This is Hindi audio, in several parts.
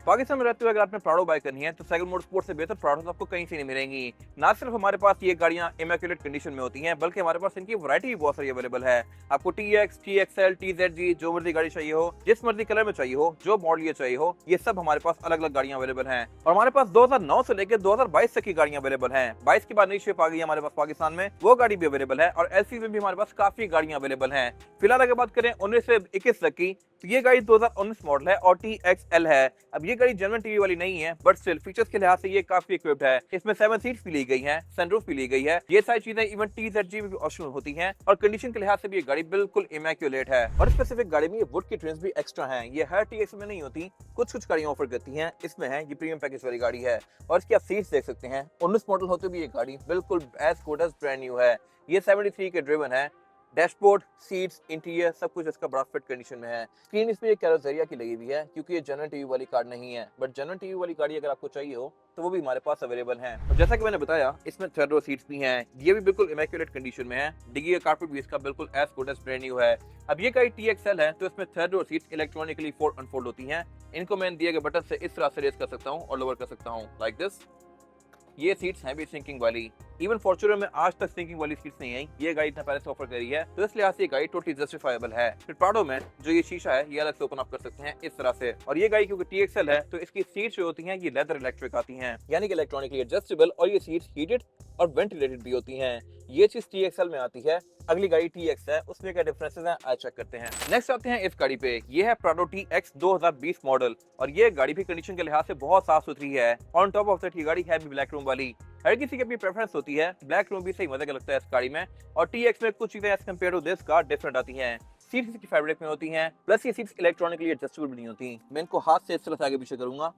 पाकिस्तान में रहते हुए अगर आपने प्राडो बाय करनी है तो साइकिल मोटरस्पोर्ट से बेहतर प्राडो आपको कहीं से नहीं मिलेंगी। ना सिर्फ हमारे पास ये गाड़ियां इमैक्युलेट कंडीशन में होती हैं, बल्कि हमारे पास इनकी वैरायटी भी बहुत सारी अवेलेबल है। आपको TX, TXL, TZG जो मर्जी गाड़ी चाहिए हो, जिस मर्जी कलर में चाहिए हो, जो मॉडल ये चाहिए हो, ये सब हमारे पास अलग अलग गाड़ियां अवेलेबल हैं। और हमारे पास 2009 से लेकर 2022 तक की गाड़ियां अवेलेबल हैं। 22 के बाद नई शेप आ गई है हमारे पास पाकिस्तान में, वो गाड़ी भी अवेलेबल है। और LC में भी हमारे पास काफी गाड़ियां अवेलेबल हैं। फिलहाल अगर बात करें 19 से 21 तक की, तो ये गाड़ी 2019 मॉडल है और TXL है। अब ये गाड़ी जनरल टीवी वाली नहीं है, बट स्टिल फीचर्स के लिहाज से ये काफी इक्विप्ड है। इसमें 7 सीट्स भी ली गई हैं, सनरूफ भी ली गई है। ये सारी चीजें इवन TZG में भी ऑप्शनल होती हैं और कंडीशन के लिहाज से भी ये गाड़ी बिल्कुल इमैक्युलेट है। और स्पेसिफिक गाड़ी में ये वुड की ट्रिम्स भी एक्स्ट्रा हैं। ये हर TX में नहीं होती, कुछ गाड़ियां ऑफर करती हैं। इसमें है ये प्रीमियम पैकेज वाली गाड़ी है। और इसकी आप सीट्स देख सकते हैं, 19 मॉडल होते भी ये गाड़ी बिल्कुल as good as brand new है। ये 73 के ड्रिवन है। डैशबोर्ड, सीट्स, इंटीरियर सब कुछ इसका बड़ा फिट कंडीशन में है। स्क्रीन इसमें कैरोसेरिया की लगी हुई है, क्योंकि ये जनरल टीवी वाली कार नहीं है। बट जनरल टीवी वाली गाड़ी अगर आपको चाहिए हो तो वो भी हमारे पास अवेलेबल है। और जैसा कि मैंने बताया, इसमें थर्ड रो सीट्स भी हैं। ये भी बिल्कुल इमैक्युलेट कंडीशन में है। डिग्गी का कारपेट भी इसका बिल्कुल as good as brand new है। अब ये गाड़ी TXL है, तो इसमें third row seats electronically fold unfold होती हैं। इनको मैं दिए गए बटन से इस तरह से रेस कर सकता हूँ और लोअर कर सकता हूँ, लाइक दिस। ये सीट्स हैं भी सिंकिंग वाली। इवन फॉर्च्यूनर में आज तक सिंकिंग वाली सीट्स नहीं आई, ये गाड़ी इतना पहले से ऑफर करी है, तो इस लिहाज से ये गाड़ी टोटली जस्टिफाइबल है। फिर प्राडो में जो ये शीशा है, ये अलग से ओपन अप कर सकते हैं इस तरह से। और ये गाड़ी क्योंकि TXL है, तो इसकी सीट्स जो होती हैं ये लेदर इलेक्ट्रिक आती हैं, यानी कि इलेक्ट्रॉनिकली एडजस्टेबल। और ये सीट्स हीटेड और वेंटिलेटेड भी होती हैं। ये चीज TXL में आती है। अगली गाड़ी TX है, उसमें क्या डिफरेंसेस हैं आज चेक करते हैं। नेक्स्ट आते हैं इस गाड़ी पे। ये है प्राडो TX 2020 मॉडल और ये गाड़ी भी कंडीशन के लिहाज से बहुत साफ सुथरी है। ऑन टॉप ऑफ दैट ये गाड़ी है भी ब्लैक रूम वाली। हर किसी की अपनी प्रेफरेंस होती है, ब्लैक रूम भी सही मजा लगता है इस गाड़ी में। और TX में कुछ चीजें as compared to this car different आती हैं। सीट्स की फैब्रिक में होती हैं, प्लस ये सीट्स इलेक्ट्रॉनिकली एडजस्टेबल भी नहीं होती। मैं इनको हाथ से इस तरह से आगे पीछे करूंगा,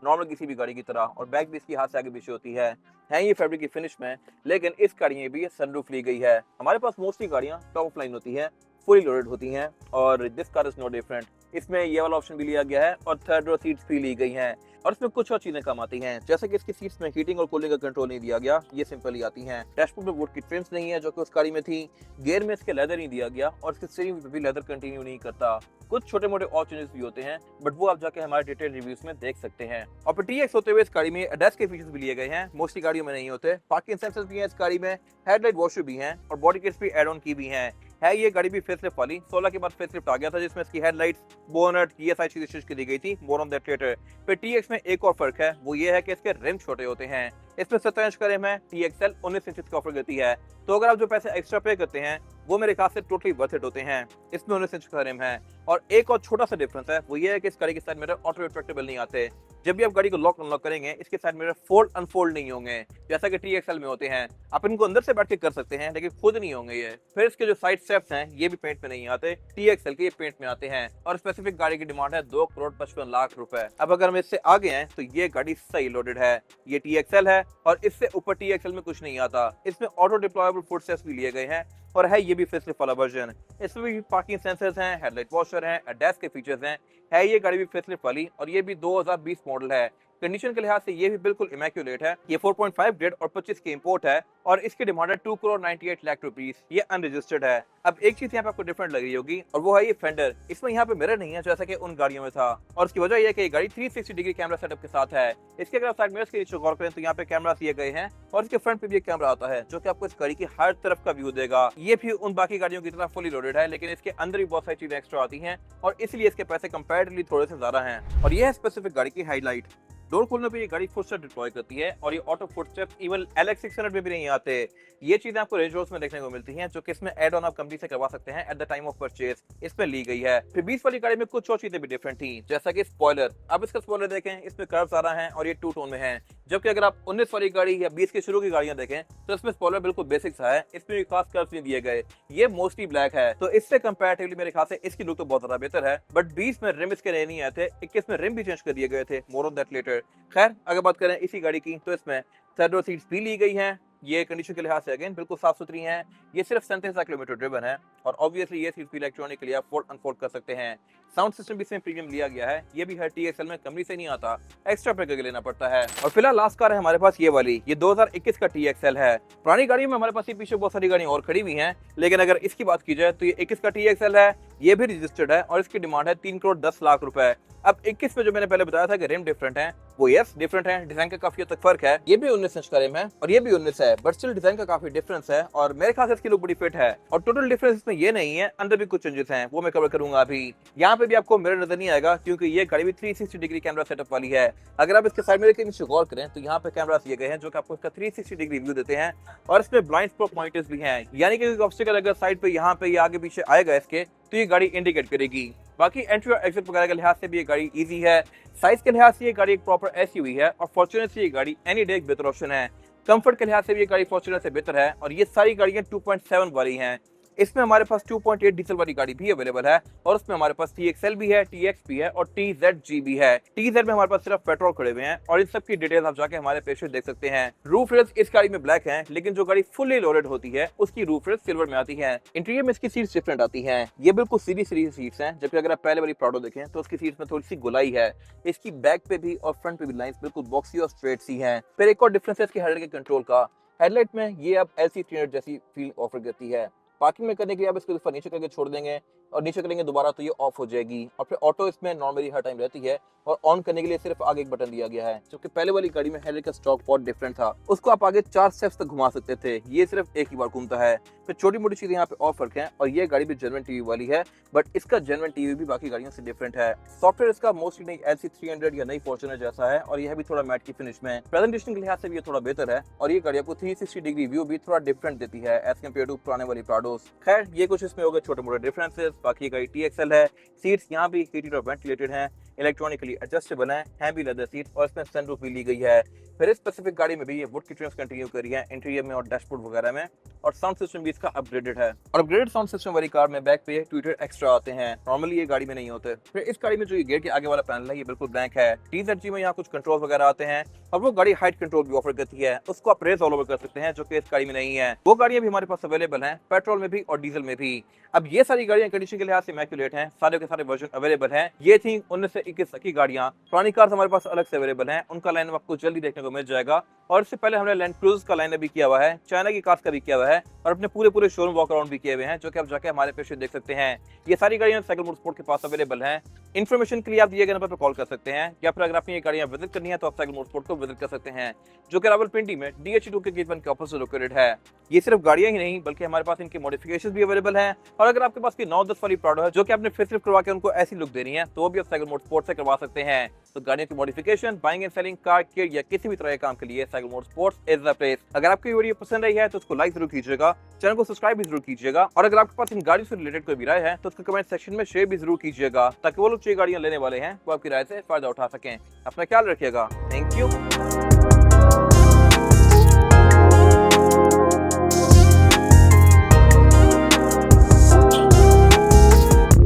नॉर्मल किसी भी गाड़ी की तरह। और बैक भी इसकी हाथ से आगे पीछे होती है ये फैब्रिक की फिनिश में। लेकिन इस गाड़ी में भी सनरूफ ली गई है। हमारे पास मोस्टली गाड़ियां टॉप ऑफ लाइन होती हैं, फुली लोडेड होती हैं, और this car is no different. इसमें ये वाला ऑप्शन भी लिया गया है और थर्ड रो सीट्स भी ली गई हैं। और इसमें कुछ और चीजें कम आती हैं, जैसे कि इसकी सीट्स में हीटिंग और कूलिंग का कंट्रोल नहीं दिया गया, ये सिंपल ही आती हैं। डैशबोर्ड में वुड की ट्रिम्स नहीं है जो कि उस गाड़ी में थी। गियर में इसके लेदर नहीं दिया गया और इसके स्टीयरिंग में भी लेदर कंटिन्यू नहीं करता। कुछ छोटे मोटे और चेंजेस भी होते हैं, बट वो आप जाके हमारे डिटेल रिव्यूज में देख सकते हैं। और फिर TX होते हुए इस गाड़ी में ADAS के फीचर्स भी लिए गए हैं, मोस्टली गाड़ियों में नहीं होते। पार्किंग सेंसर्स भी हैं इस गाड़ी में, हेडलाइट वॉशर भी हैं और बॉडी किट्स भी एड ऑन की भी हैं। ये गाड़ी भी फेसलिफ्ट वाली। 16 के बाद फेसलिफ्ट आ गया था, जिसमें इसकी हेडलाइट्स, बोनट, ये सारी चीजें चेंज की गई थी। More on that later. फिर TX में एक और फर्क है, वो ये है कि इसके रिम छोटे होते हैं। इसमें 17 इंच का रिम है, TXL 19 इंच का ऑफर करती है। तो अगर आप जो पैसे एक्स्ट्रा पे करते हैं वो मेरे ख्याल से टोटली वर्थ इट होते हैं। इसमें 19 इंच का रिम है। और एक और छोटा सा डिफरेंस है, वो ये है कि इस गाड़ी के साइड मिरर ऑटो रिट्रैक्टेबल नहीं आते। जब भी आप गाड़ी को लॉक अनलॉक करेंगे, इसके साइड मिरर फोल्ड अनफोल्ड नहीं होंगे, जैसा कि TXL में होते हैं। आप इनको अंदर से बैठ के कर सकते हैं, लेकिन खुद नहीं होंगे ये। फिर इसके जो साइड स्टेप्स हैं, ये भी पेंट में नहीं आते, TXL के ये पेंट में आते हैं। और स्पेसिफिक गाड़ी की डिमांड है 2,55,00,000 रुपए। अब अगर हम इससे आगे हैं तो ये गाड़ी सही लोडेड है। ये TXL है और इससे ऊपर TXL में कुछ नहीं आता। इसमें ऑटो डिप्लॉयबल फुट स्टेप्स भी लिए गए हैं और ये भी फेसलिफ्ट वाला वर्जन। इसमें भी पार्किंग सेंसर्स हैं, हेडलाइट वॉशर हैं, ADAS के फीचर्स हैं। ये गाड़ी भी फेसलिफ्ट वाली और ये भी 2020 मॉडल है। कंडीशन के लिहाज से ये भी बिल्कुल इमैक्युलेट है। ये 4.5 ग्रेड और 25 के इंपोर्ट है और इसकी डिमांड है 2,98,00,000 रुपीज। ये अनरजिस्टर्ड है। अब एक चीज यहाँ पे आपको डिफरेंट लग रही होगी और वो है ये फेंडर। इसमें यहाँ पे मिरर नहीं है जैसा कि उन गाड़ियों में था, और इसकी वजह यह है कि ये गाड़ी 360 डिग्री कैमरा सेटअप के साथ है। इसके अगर आप साइड मिरर्स के नीचे गौर करें तो यहाँ पे कैमरा दिए गए हैं और इसके फ्रंट पे भी एक कैमरा आता है जो कि आपको इस गाड़ी की हर तरफ का व्यू देगा। ये भी उन बाकी गाड़ियों की तरह फुली लोडेड है, लेकिन इसके अंदर भी बहुत सारी चीजें एक्स्ट्रा आती हैं और इसलिए इसके पैसे कंपैरेटिवली थोड़े से ज्यादा हैं। और ये है स्पेसिफिक गाड़ी की हाईलाइट। डोर खोलने पे ये गाड़ी फुटस्टेप डिप्लॉय करती है और ये ऑटो फुटस्टेप इवन LX 600 में भी नहीं आते। ये चीजें आपको रेंज रोवर्स में देखने को मिलती हैं, जो कि इसमें एड ऑन आप कंपनी से करवा सकते हैं at the time of purchase. इसमें ली गई है। फिर 20 वाली गाड़ी में कुछ और चीजें भी डिफरेंट थी, जैसा कि स्पॉइलर। अब इसका स्पॉइलर देखें, इसमें कर्व्स आ रहा है और ये टू टोन में है। जबकि अगर आप 19 वाली गाड़ी या 20 के शुरू की गाड़ियां देखें तो इसमें स्पॉइलर बिल्कुल बेसिक सा है, इसमें भी खास कर्व्स नहीं दिए गए। ये मोस्टली ब्लैक है, तो इससे कंपैरेटिवली मेरे ख्याल से इसकी लुक तो बहुत ज्यादा बेहतर है। बट 20 में रिम इसके नहीं आए थे, 21 में रिम भी चेंज कर दिए गए थे। More on that later. खैर, अगर बात करें इसी गाड़ी की तो इसमें थर्ड रो सीट्स भी ली गई हैं। ये कंडीशन के लिहाज से अगेन बिल्कुल साफ सुथरी हैं। ये सिर्फ 37 किलोमीटर ड्रिवन है और ऑब्वियसली ये सीट्स भी इलेक्ट्रॉनिकली आप फोल्ड अनफोल्ड कर सकते हैं। साउंड सिस्टम भी इसमें प्रीमियम लिया गया है, ये भी है TXL में, कंपनी से नहीं आता, एक्स्ट्रा पे करके लेना पड़ता है। और फिलहाल लास्ट कार है हमारे पास ये वाली, ये 2021 का TXL है। पुरानी गाड़ियों में हमारे पास ये पीछे बहुत सारी गाड़ियां और खड़ी हुई हैं, लेकिन अगर इसकी बात की जाए तो ये 21 का TXL है, ये भी रजिस्टर्ड है और इसकी डिमांड है 3,10,00,000 रुपए। अब 21 में जो मैंने पहले बताया था कि रिम डिफरेंट है, वो यस डिफरेंट है, डिजाइन का काफी हद तक फर्क है। ये भी 19 इंच का रिम है और ये भी 19 है, बट स्टिल डिजाइन का काफी डिफरेंस है और मेरे ख्याल से इसकी लुक बड़ी फिट है। और टोटल डिफरेंस इसमें ये नहीं है, अंदर भी कुछ चेंजेस हैं, वो मैं कवर करूंगा अभी। यहाँ पे भी आपको मिरर नजर नहीं आएगा क्योंकि ये गाड़ी भी 360 डिग्री कैमरा सेटअप वाली है। अगर आप इसके साइड मिरर के नीचे गौर करें तो यहाँ पे कैमरा दिए गए हैं जो कि आपको इसका 360 डिग्री व्यू देते हैं और इसमें ब्लाइंड स्पॉट पॉइंटर्स भी हैं, यानी कि ऑब्स्टिकल अगर साइड पे यहाँ पे ये आगे पीछे आएगा इसके तो ये गाड़ी इंडिकेट करेगी। बाकी एंट्री और एग्जिट वगैरह के लिहाज से भी ये गाड़ी इजी है, साइज के लिहाज से ये गाड़ी एक प्रॉपर SUV है और फॉर्च्यूनर से ये गाड़ी एनी डे एक बेहतर ऑप्शन है। कंफर्ट के लिहाज से भी ये गाड़ी फॉर्च्यूनर से बेहतर है और ये सारी गाड़ियां 2.7 वाली हैं। इसमें हमारे पास 2.8 डीजल वाली गाड़ी भी अवेलेबल है और उसमें हमारे पास TXL भी है, TX भी है और TZG भी है। TZ में हमारे पास सिर्फ पेट्रोल खड़े हुए हैं और इन सब की डिटेल्स आप जाके हमारे पेज पे देख सकते हैं। रूफ रेल्स इस गाड़ी में ब्लैक हैं, लेकिन जो गाड़ी फुल्ली लोडेड होती है उसकी रूफ रेल्स सिल्वर में आती है। इंटीरियर में इसकी सीट्स डिफरेंट आती हैं, ये बिल्कुल सीधी सीट्स हैं, जबकि अगर आप पहले वाली प्राडो देखें तो उसकी सीट्स में थोड़ी सी गुलाई है। इसकी बैक पे भी और फ्रंट पे भी लाइंस बिल्कुल बॉक्सी और स्ट्रेट सी हैं। फिर एक और डिफरेंस है इसकी हेडलाइट के कंट्रोल का, हेडलाइट में ये अब LC300 जैसी फील ऑफर करती है। पार्किंग में करने के लिए आप इसको दफा नीचे करके छोड़ देंगे और नीचे करेंगे दोबारा तो ये ऑफ हो जाएगी। और फिर ऑटो इसमें नॉर्मली हर टाइम रहती है और ऑन करने के लिए सिर्फ आगे एक बटन दिया गया है, जबकि पहले वाली गाड़ी में हेडलाइट का स्टॉक बहुत डिफरेंट था, उसको आप आगे 4 स्टेप्स तक घुमा सकते थे, ये सिर्फ एक ही बार घूमता है। फिर छोटी मोटी चीजें यहाँ पे और फर्क है और ये गाड़ी भी जेन्युइन टीवी वाली है, बट इसका जेन्युइन टीवी भी बाकी गाड़ियों से डिफरेंट है। सॉफ्टवेयर इसका मोस्टली नई LC300 या नई फॉर्च्यूनर जैसा है और यह भी थोड़ा मैट की फिनिश में। प्रेजेंटेशन के लिहाज से भी ये थोड़ा बेहतर है और ये गाड़ी आपको 360 डिग्री व्यू भी थोड़ा डिफरेंट देती है एज कम्पेयर टू पुराने वाली प्राडोस। खैर ये कुछ इसमें हो गए छोटे मोटे डिफरेंसेस। बाकी गाड़ी TXL है, सीट्स यहाँ भी हीटेड और वेंटिलेटेड हैं, इलेक्ट्रॉनिकली एडजस्टेबल है भी लेदर सीट और इसमें सनरूफ भी ली गई है। फिर इस स्पेसिफिक गाड़ी में भी ये वुड की ट्रिम्स कंटिन्यू करी है इंटीरियर में और डैशबोर्ड वगैरह में, और साउंड सिस्टम भी इसका अपग्रेडेड है। और अपग्रेडेड साउंड सिस्टम वाली कार में बैक पे ट्विटर एक्स्ट्रा आते हैं, नॉर्मली ये गाड़ी में नहीं होते। फिर इस गाड़ी में जो ये गेट के आगे वाला पैनल है ये बिल्कुल ब्लैंक है। TZG में यहाँ कुछ कंट्रोल वगैरह आते हैं और वो गाड़ी हाइट कंट्रोल भी ऑफर करती है, उसको आप रेस ऑल ओवर कर सकते हैं, जो कि इस गाड़ी में नहीं है। वो गाड़ियां भी हमारे पास अवेलेबल हैं, पेट्रोल में भी और डीजल में भी। अब ये सारी गाड़ियां कंडीशन के लिहाज से इमैक्युलेट हैं, सारे के सारे वर्जन अवेलेबल हैं। ये थी 19 से 21 की गाड़ियां। पुरानी कार्स हमारे पास अलग से अवेलेबल हैं, उनका लाइन आपको जल्दी देखने को मिल जाएगा। और इससे पहले हमने लैंड क्रूज का लाइन भी किया हुआ है, चाइना की कार्स का भी किया हुआ है और अपने पूरे शोरूम वॉक अराउंड भी किए हुए हैं, जो कि आप जाके हमारे पेज देख सकते हैं। ये सारी गाड़ियां साइकिल मोटरस्पोर्ट के पास अवेलेबल हैं। इन्फॉर्मेशन के लिए आप दिए गए नंबर पर कॉल कर सकते हैं या फिर अगर आपने ये गाड़ियां विजिट करनी है तो आप साइकिल मोटरस्पोर्ट को विजिट कर सकते हैं, जो कि रावलपिंडी में DH2 के गेट 1 के ऑपोजिट लोकेटेड है। ये सिर्फ गाड़ियां ही नहीं बल्कि हमारे पास इनके मॉडिफिकेशंस भी अवेलेबल हैं। और अगर आपके पास की 9-10 वाली प्राडो है जो कि आपने फेसलिफ्ट करवा के उनको ऐसी लुक देनी है तो वो भी आप साइकिल मोटरस्पोर्ट से करवा सकते हैं। तो गाड़ियों की modification, buying and selling, car kit या किसी भी तरह के काम के लिए cycle motorsports is the place. अगर आपको ये वीडियो पसंद आई है तो उसको लाइक जरूर कीजिएगा, चैनल को सब्सक्राइब भी जरूर कीजिएगा और अगर आपके पास इन गाड़ियों से रिलेटेड कोई भी राय है तो उसको कमेंट सेक्शन में शेयर भी जरूर कीजिएगा, ताकि वो लोग जो गाड़ियां लेने वाले हैं वो आपकी राय से फायदा उठा सकें। अपना ख्याल रखिएगा। Thank you.